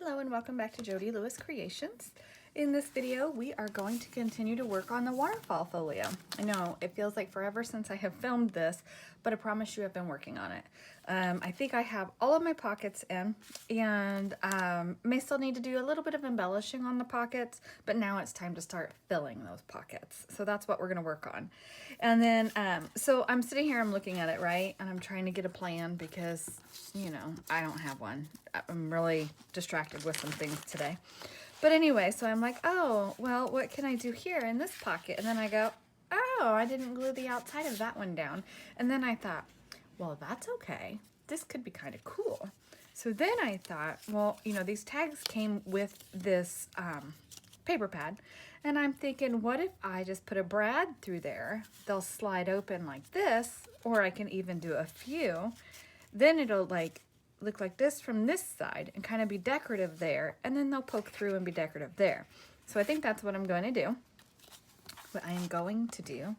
Hello and welcome back to Jody Lewis Creations. In this video, we are going to continue to work on the waterfall folio. I know it feels like forever since I have filmed this, but I promise you I've been working on it. I think I have all of my pockets in, and may still need to do a little bit of embellishing on the pockets, but now it's time to start filling those pockets. So that's what we're going to work on. And then, so I'm sitting here, I'm looking at it, right? And I'm trying to get a plan because, you know, I don't have one. I'm really distracted with some things today. But anyway, so I'm like, oh, well, what can I do here in this pocket? And then I go, oh, I didn't glue the outside of that one down. And then I thought, well, that's okay. This could be kind of cool. So then I thought, well, you know, these tags came with this paper pad. And I'm thinking, what if I just put a brad through there? They'll slide open like this, or I can even do a few. Then it'll like look like this from this side and kind of be decorative there, and then they'll poke through and be decorative there. So I think that's what I'm going to do. What I am going to do.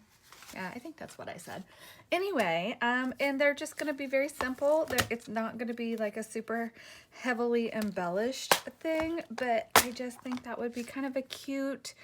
Yeah, I think that's what I said. Anyway, and they're just going to be very simple. It's not going to be like a super heavily embellished thing, but I just think that would be kind of a cute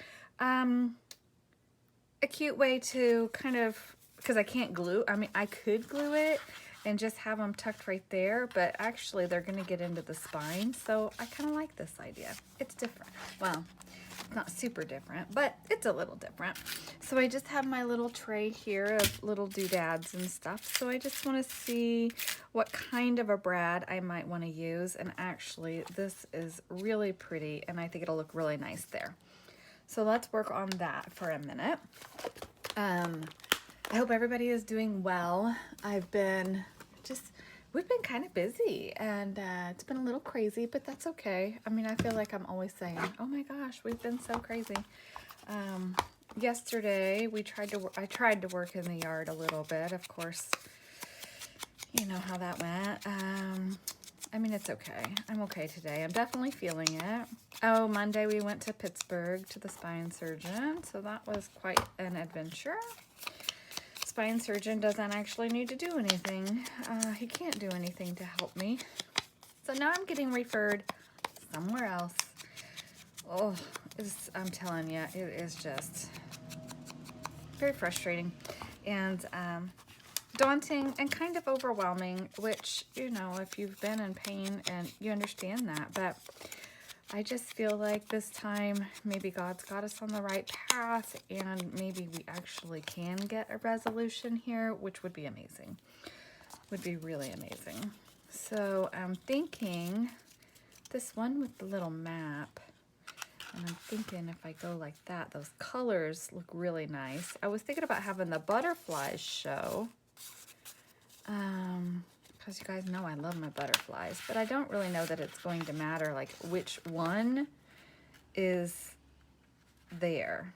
way to kind of, because I can't glue. I mean, I could glue it and just have them tucked right there, but actually they're going to get into the spine, so I kind of like this idea. It's different. Well, it's not super different, but it's a little different. So I just have my little tray here of little doodads and stuff, so I just want to see what kind of a brad I might want to use, and actually this is really pretty, and I think it'll look really nice there. So let's work on that for a minute. I hope everybody is doing well. We've been kind of busy, and it's been a little crazy, but that's okay. I mean, I feel like I'm always saying, oh my gosh, we've been so crazy. Yesterday, I tried to work in the yard a little bit. Of course, you know how that went. I mean, it's okay. I'm okay today. I'm definitely feeling it. Oh, Monday we went to Pittsburgh to the spine surgeon, so that was quite an adventure. Spine surgeon doesn't actually need to do anything. He can't do anything to help me. So now I'm getting referred somewhere else. Oh, I'm telling you, it is just very frustrating and daunting and kind of overwhelming, which, you know, if you've been in pain and you understand that, but I just feel like this time maybe God's got us on the right path, and maybe we actually can get a resolution here, which would be amazing. Would be really amazing. So I'm thinking this one with the little map, and I'm thinking if I go like that, those colors look really nice. I was thinking about having the butterflies show. Because you guys know I love my butterflies, but I don't really know that it's going to matter like which one is there.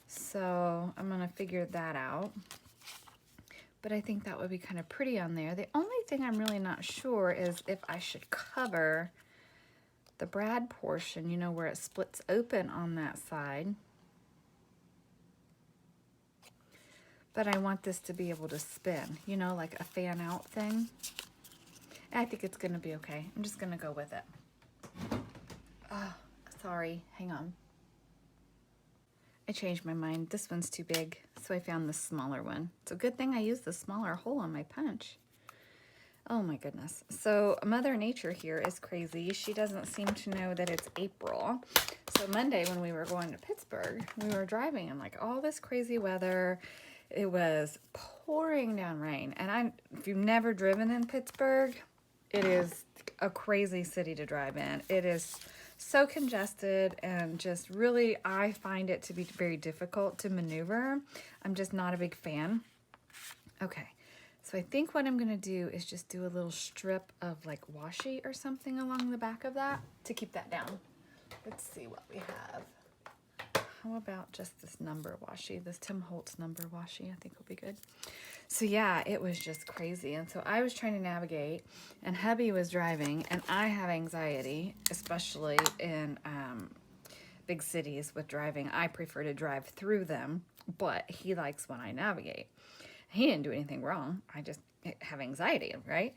So I'm going to figure that out. But I think that would be kind of pretty on there. The only thing I'm really not sure is if I should cover the brad portion, you know, where it splits open on that side. But I want this to be able to spin, you know, like a fan out thing. I think it's going to be okay. I'm just going to go with it. Oh, sorry. Hang on. I changed my mind. This one's too big, so I found this smaller one. It's a good thing I used the smaller hole on my punch. Oh my goodness. So Mother Nature here is crazy. She doesn't seem to know that it's April. So Monday when we were going to Pittsburgh, we were driving in like all this crazy weather. It was pouring down rain, and if you've never driven in Pittsburgh, it is a crazy city to drive in. It is so congested, and just really, I find it to be very difficult to maneuver. I'm just not a big fan. Okay, so I think what I'm going to do is just do a little strip of like washi or something along the back of that to keep that down. Let's see what we have. How about just this number washi, this Tim Holtz number washi? I think will be good. So yeah, it was just crazy. And so I was trying to navigate, and hubby was driving, and I have anxiety, especially in big cities with driving. I prefer to drive through them, but he likes when I navigate. He didn't do anything wrong. I just have anxiety, right?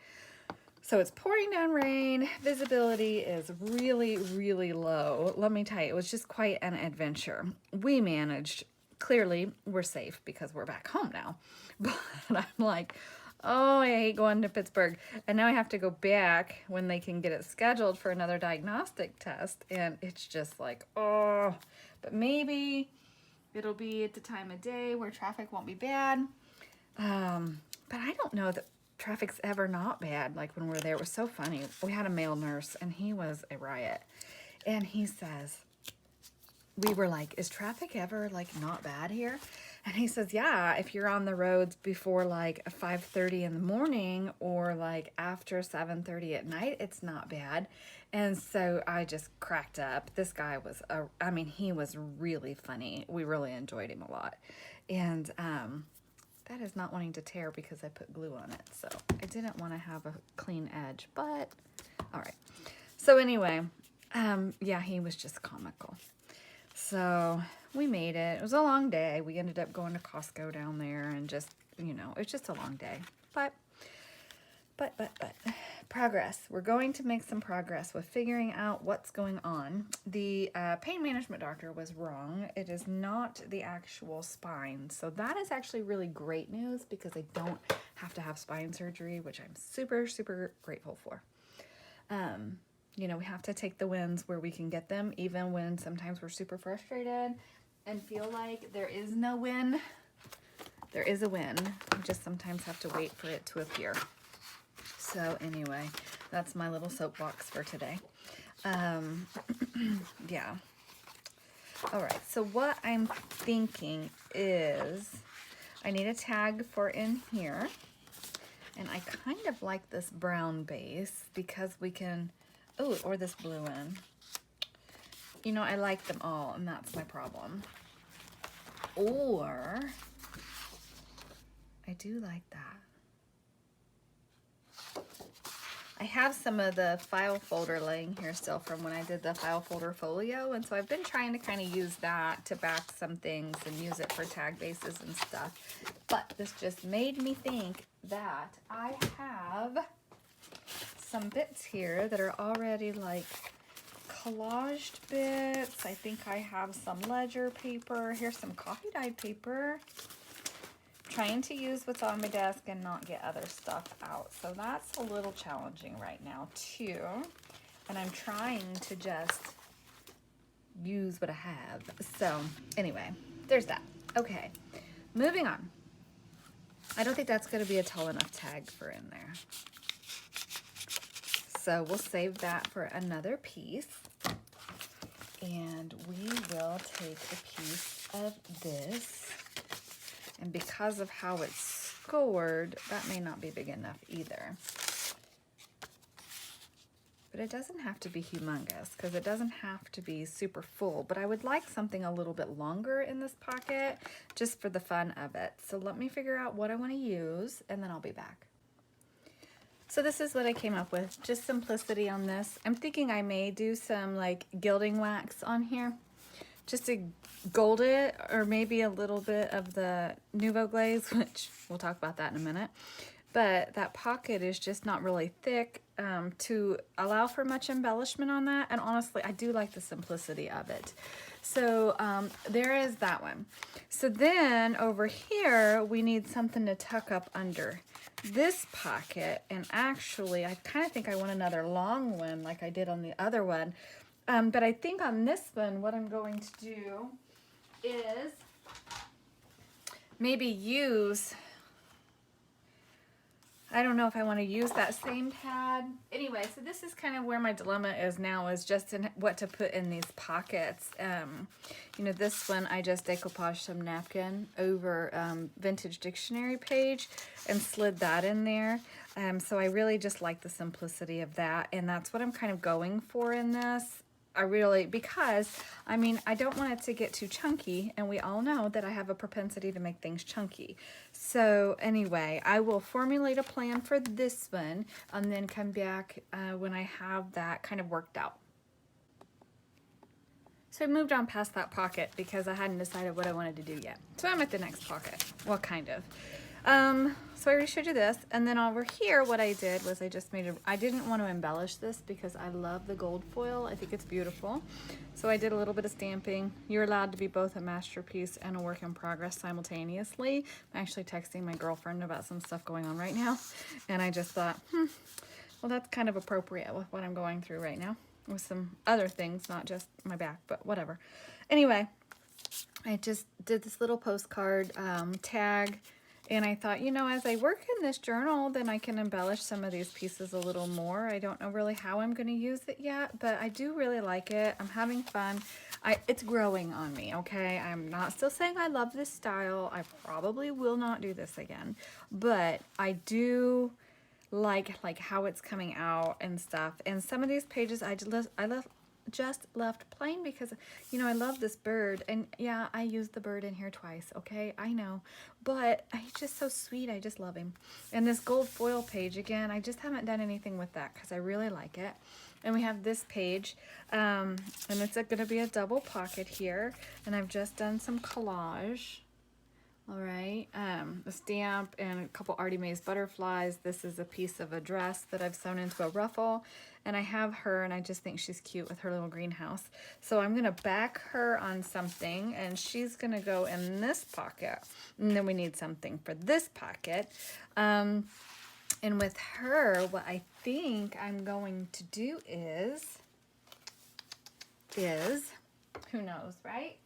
So it's pouring down rain. Visibility is really, really low. Let me tell you, it was just quite an adventure. We managed. Clearly, we're safe because we're back home now. But I'm like, oh, I hate going to Pittsburgh. And now I have to go back when they can get it scheduled for another diagnostic test. And it's just like, oh, but maybe it'll be at the time of day where traffic won't be bad. But I don't know that traffic's ever not bad. Like when we're there, it was so funny. We had a male nurse and he was a riot. And he says, we were like, is traffic ever like not bad here? And he says, yeah, if you're on the roads before like 5:30 in the morning or like after 7:30 at night, it's not bad. And so I just cracked up. This guy was, I mean, he was really funny. We really enjoyed him a lot. And that is not wanting to tear because I put glue on it. So I didn't want to have a clean edge, but all right. So anyway, yeah, he was just comical. So we made it. It was a long day. We ended up going to Costco down there and just, you know, it was just a long day. But progress. We're going to make some progress with figuring out what's going on. The pain management doctor was wrong. It is not the actual spine. So that is actually really great news because I don't have to have spine surgery, which I'm super, super grateful for. You know, we have to take the wins where we can get them, even when sometimes we're super frustrated and feel like there is no win. There is a win. We just sometimes have to wait for it to appear. So anyway, that's my little soapbox for today. Yeah. All right. So what I'm thinking is I need a tag for in here. And I kind of like this brown base because we can, oh, or this blue one. You know, I like them all, and that's my problem. Or I do like that. I have some of the file folder laying here still from when I did the file folder folio, and so I've been trying to kind of use that to back some things and use it for tag bases and stuff. But this just made me think that I have some bits here that are already like collaged bits. I think I have some ledger paper. Here's some coffee dyed paper. Trying to use what's on my desk and not get other stuff out. So that's a little challenging right now too. And I'm trying to just use what I have. So anyway, there's that. Okay, moving on. I don't think that's gonna be a tall enough tag for in there. So we'll save that for another piece. And we will take a piece of this. And because of how it's scored, that may not be big enough either. But it doesn't have to be humongous because it doesn't have to be super full. But I would like something a little bit longer in this pocket just for the fun of it. So let me figure out what I want to use and then I'll be back. So this is what I came up with, just simplicity on this. I'm thinking I may do some like gilding wax on here just to gold it, or maybe a little bit of the Nouveau Glaze, which we'll talk about that in a minute. But that pocket is just not really thick to allow for much embellishment on that. And honestly, I do like the simplicity of it. So there is that one. So then over here, we need something to tuck up under this pocket. And actually, I kind of think I want another long one like I did on the other one. But I think on this one, what I'm going to do is maybe use, I don't know if I want to use that same pad. Anyway, so this is kind of where my dilemma is now, is just in what to put in these pockets. You know, this one, I just decoupaged some napkin over Vintage Dictionary page and slid that in there. So I really just like the simplicity of that. And that's what I'm kind of going for in this. I really, because, I mean, I don't want it to get too chunky, and we all know that I have a propensity to make things chunky. So anyway, I will formulate a plan for this one and then come back when I have that kind of worked out. So I moved on past that pocket because I hadn't decided what I wanted to do yet. So I'm at the next pocket. Well, kind of. So I already showed you this, and then over here what I did was I didn't want to embellish this because I love the gold foil. I think it's beautiful. So I did a little bit of stamping. You're allowed to be both a masterpiece and a work in progress simultaneously. I'm actually texting my girlfriend about some stuff going on right now, and I just thought, well, that's kind of appropriate with what I'm going through right now with some other things, not just my back, but whatever. Anyway, I just did this little postcard tag, and I thought, you know, as I work in this journal, then I can embellish some of these pieces a little more. I don't know really how I'm going to use it yet, but I do really like it. I'm having fun. It's growing on me, okay? I'm not still saying I love this style. I probably will not do this again, but I do like how it's coming out and stuff. And some of these pages I just left plain because, you know, I love this bird, and yeah, I used the bird in here twice, okay, I know, but he's just so sweet. I just love him. And this gold foil page, again, I just haven't done anything with that because I really like it. And we have this page, and it's going to be a double pocket here, and I've just done some collage. All right, a stamp and a couple Artie Mae's butterflies. This is a piece of a dress that I've sewn into a ruffle, and I have her, and I just think she's cute with her little greenhouse. So I'm gonna back her on something, and she's gonna go in this pocket, and then we need something for this pocket. And with her, what I think I'm going to do is, who knows, right?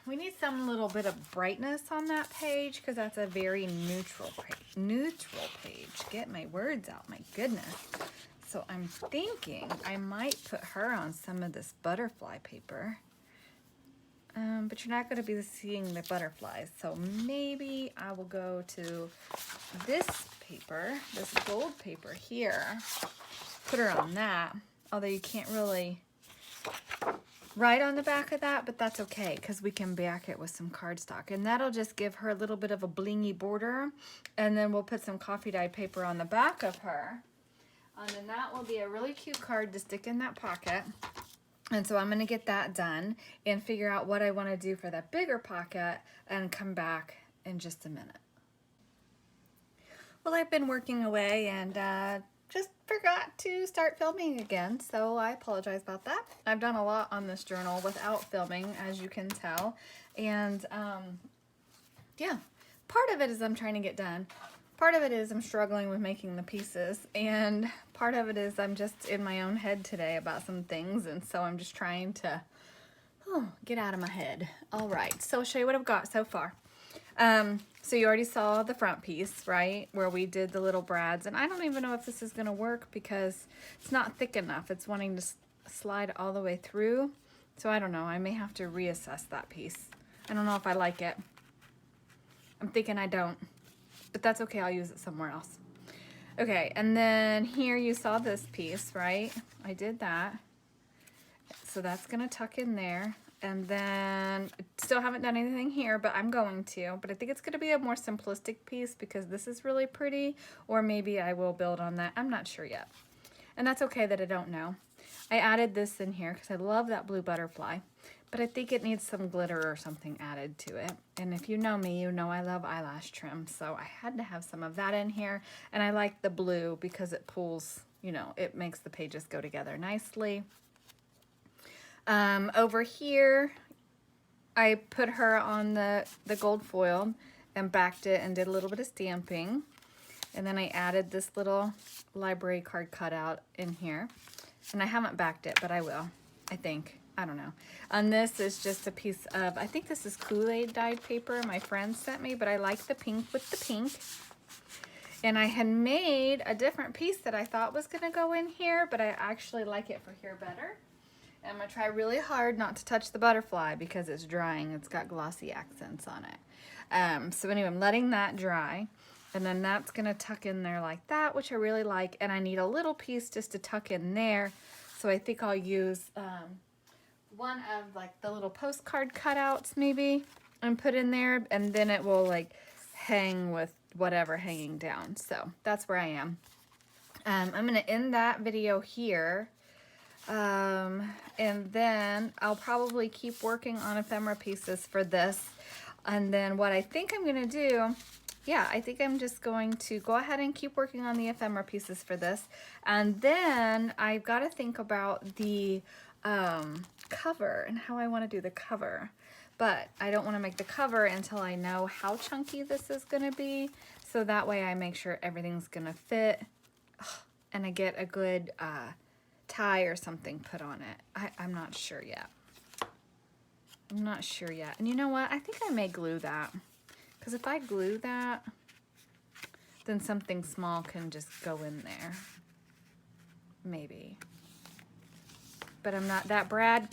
We need some little bit of brightness on that page because that's a very neutral page. Get my words out, my goodness. So I'm thinking I might put her on some of this butterfly paper. But you're not going to be seeing the butterflies. So maybe I will go to this paper, this gold paper here. Put her on that. Although you can't really right on the back of that, but that's okay because we can back it with some cardstock, and that'll just give her a little bit of a blingy border. And then we'll put some coffee dyed paper on the back of her, and then that will be a really cute card to stick in that pocket. And so I'm going to get that done and figure out what I want to do for that bigger pocket and come back in just a minute. Well, I've been working away and just forgot to start filming again, so I apologize about that. I've done a lot on this journal without filming, as you can tell, and yeah, part of it is I'm trying to get done. Part of it is I'm struggling with making the pieces, and part of it is I'm just in my own head today about some things, and so I'm just trying to get out of my head. All right, so I'll show you what I've got so far. So you already saw the front piece, right, where we did the little brads, and I don't even know if this is going to work because it's not thick enough. It's wanting to slide all the way through, so I don't know. I may have to reassess that piece. I don't know if I like it. I'm thinking I don't, but that's okay. I'll use it somewhere else. Okay, and then here you saw this piece, right? I did that, so that's going to tuck in there. And then, still haven't done anything here, but I'm going to. But I think it's going to be a more simplistic piece because this is really pretty. Or maybe I will build on that. I'm not sure yet. And that's okay that I don't know. I added this in here because I love that blue butterfly. But I think it needs some glitter or something added to it. And if you know me, you know I love eyelash trim. So I had to have some of that in here. And I like the blue because it pulls, you know, it makes the pages go together nicely. Over here, I put her on the gold foil and backed it and did a little bit of stamping. And then I added this little library card cutout in here. And I haven't backed it, but I will, I think. I don't know. And this is just a piece of, I think this is Kool-Aid dyed paper my friend sent me, but I like the pink with the pink. And I had made a different piece that I thought was going to go in here, but I actually like it for here better. I'm going to try really hard not to touch the butterfly because it's drying. It's got glossy accents on it. So anyway, I'm letting that dry. And then that's going to tuck in there like that, which I really like. And I need a little piece just to tuck in there. So I think I'll use one of like the little postcard cutouts maybe and put in there. And then it will like hang with whatever hanging down. So that's where I am. I'm going to end that video here. And then I'll probably keep working on ephemera pieces for this. And then what I think I'm gonna do, yeah, I think I'm just going to go ahead and keep working on the ephemera pieces for this. And then I've got to think about the cover and how I want to do the cover. But I don't want to make the cover until I know how chunky this is going to be. So that way I make sure everything's going to fit. And I get a good tie or something put on it. I'm not sure yet. I'm not sure yet. And you know what? I think I may glue that. Because if I glue that, then something small can just go in there. Maybe. But I'm not, that brad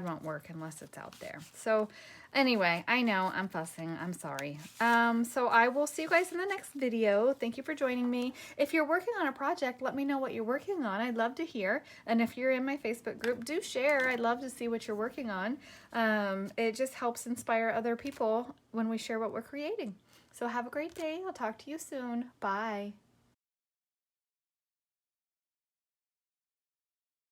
won't work unless it's out there. So anyway, I know I'm fussing. I'm sorry. So I will see you guys in the next video. Thank you for joining me. If you're working on a project, let me know what you're working on. I'd love to hear. And if you're in my Facebook group, do share. I'd love to see what you're working on. It just helps inspire other people when we share what we're creating. So have a great day. I'll talk to you soon. Bye.